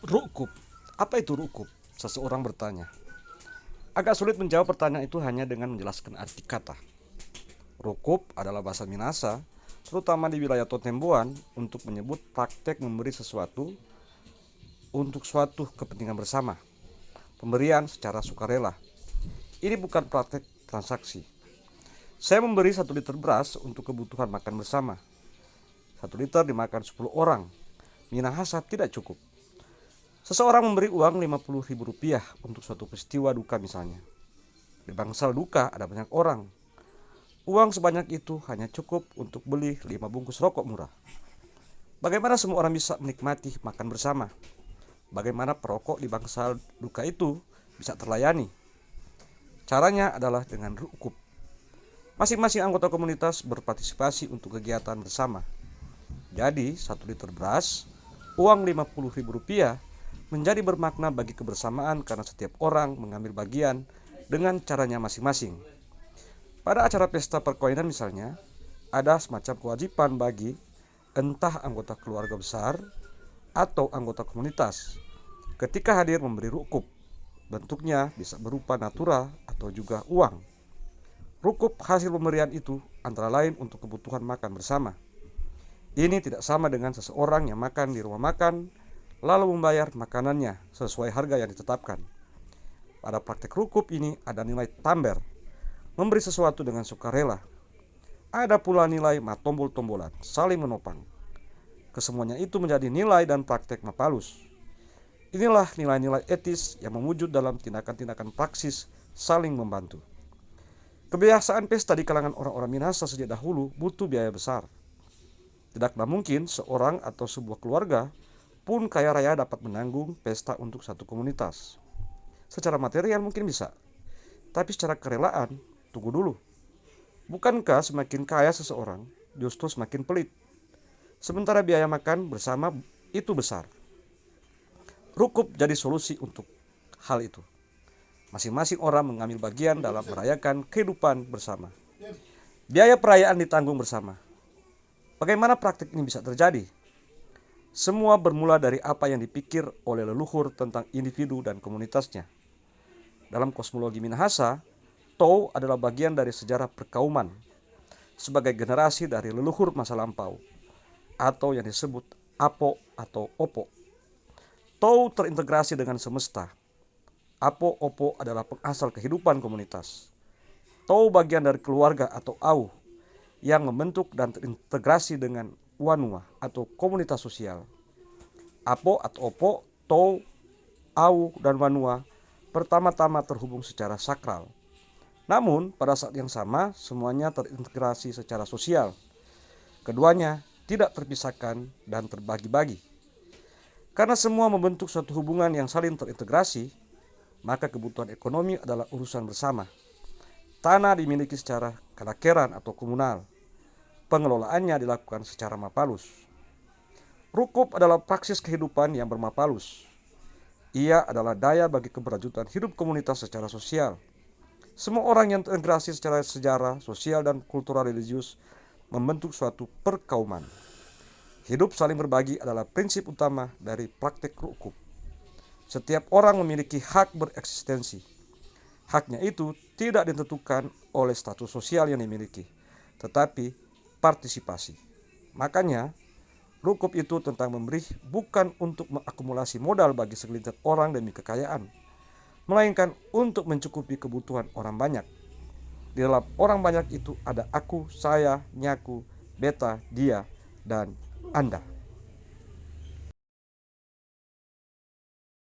Rukub. Apa itu rukub? Seseorang bertanya. Agak sulit menjawab pertanyaan itu hanya dengan menjelaskan arti kata. Rukub adalah bahasa Minahasa, terutama di wilayah Totembuan, untuk menyebut praktek memberi sesuatu untuk suatu kepentingan bersama. Pemberian secara sukarela. Ini bukan praktek transaksi. Saya memberi 1 liter beras untuk kebutuhan makan bersama. 1 liter dimakan 10 orang. Minahasa tidak cukup. Seseorang memberi uang Rp50.000 untuk suatu peristiwa duka misalnya. Di bangsal duka ada banyak orang. Uang sebanyak itu hanya cukup untuk beli 5 bungkus rokok murah. Bagaimana semua orang bisa menikmati makan bersama? Bagaimana perokok di bangsal duka itu bisa terlayani? Caranya adalah dengan rukub. Masing-masing anggota komunitas berpartisipasi untuk kegiatan bersama. Jadi 1 liter beras, uang Rp50.000 menjadi bermakna bagi kebersamaan karena setiap orang mengambil bagian dengan caranya masing-masing. Pada acara pesta perkawinan misalnya, ada semacam kewajiban bagi entah anggota keluarga besar atau anggota komunitas ketika hadir memberi rukub. Bentuknya bisa berupa natura atau juga uang. Rukub hasil pemberian itu antara lain untuk kebutuhan makan bersama. Ini tidak sama dengan seseorang yang makan di rumah makan lalu membayar makanannya sesuai harga yang ditetapkan. Pada praktek rukub ini ada nilai tamber, memberi sesuatu dengan sukarela. Ada pula nilai matombol-tombolan, saling menopang. Kesemuanya itu menjadi nilai dan praktek mapalus. Inilah nilai-nilai etis yang mewujud dalam tindakan-tindakan praksis saling membantu. Kebiasaan pesta di kalangan orang-orang Minahasa sejak dahulu butuh biaya besar. Tidaklah mungkin seorang atau sebuah keluarga pun kaya raya dapat menanggung pesta untuk satu komunitas. Secara material mungkin bisa, tapi secara kerelaan, tunggu dulu. Bukankah semakin kaya seseorang, justru semakin pelit? Sementara biaya makan bersama itu besar. Rukub jadi solusi untuk hal itu. Masing-masing orang mengambil bagian dalam merayakan kehidupan bersama. Biaya perayaan ditanggung bersama. Bagaimana praktik ini bisa terjadi? Semua bermula dari apa yang dipikir oleh leluhur tentang individu dan komunitasnya. Dalam kosmologi Minahasa, Tou adalah bagian dari sejarah perkauman sebagai generasi dari leluhur masa lampau atau yang disebut Apo atau Opo. Tou terintegrasi dengan semesta. Apo Opo adalah pengasal kehidupan komunitas. Tou bagian dari keluarga atau Au yang membentuk dan terintegrasi dengan Wanua atau komunitas sosial. Apo atau Opo, Tou, Au, dan Wanua pertama-tama terhubung secara sakral. Namun pada saat yang sama semuanya terintegrasi secara sosial. Keduanya tidak terpisahkan dan terbagi-bagi. Karena semua membentuk suatu hubungan yang saling terintegrasi, maka kebutuhan ekonomi adalah urusan bersama. Tanah dimiliki secara kadakeran atau komunal. Pengelolaannya dilakukan secara mapalus. Rukub adalah praksis kehidupan yang bermapalus. Ia adalah daya bagi keberlanjutan hidup komunitas secara sosial. Semua orang yang terintegrasi secara sejarah, sosial, dan kultural religius membentuk suatu perkauman. Hidup saling berbagi adalah prinsip utama dari praktek rukub. Setiap orang memiliki hak bereksistensi. Haknya itu tidak ditentukan oleh status sosial yang dimiliki, tetapi partisipasi. Makanya, rukub itu tentang memberi bukan untuk mengakumulasi modal bagi segelintir orang demi kekayaan, melainkan untuk mencukupi kebutuhan orang banyak. Di dalam orang banyak itu ada aku, saya, nyaku, beta, dia, dan Anda.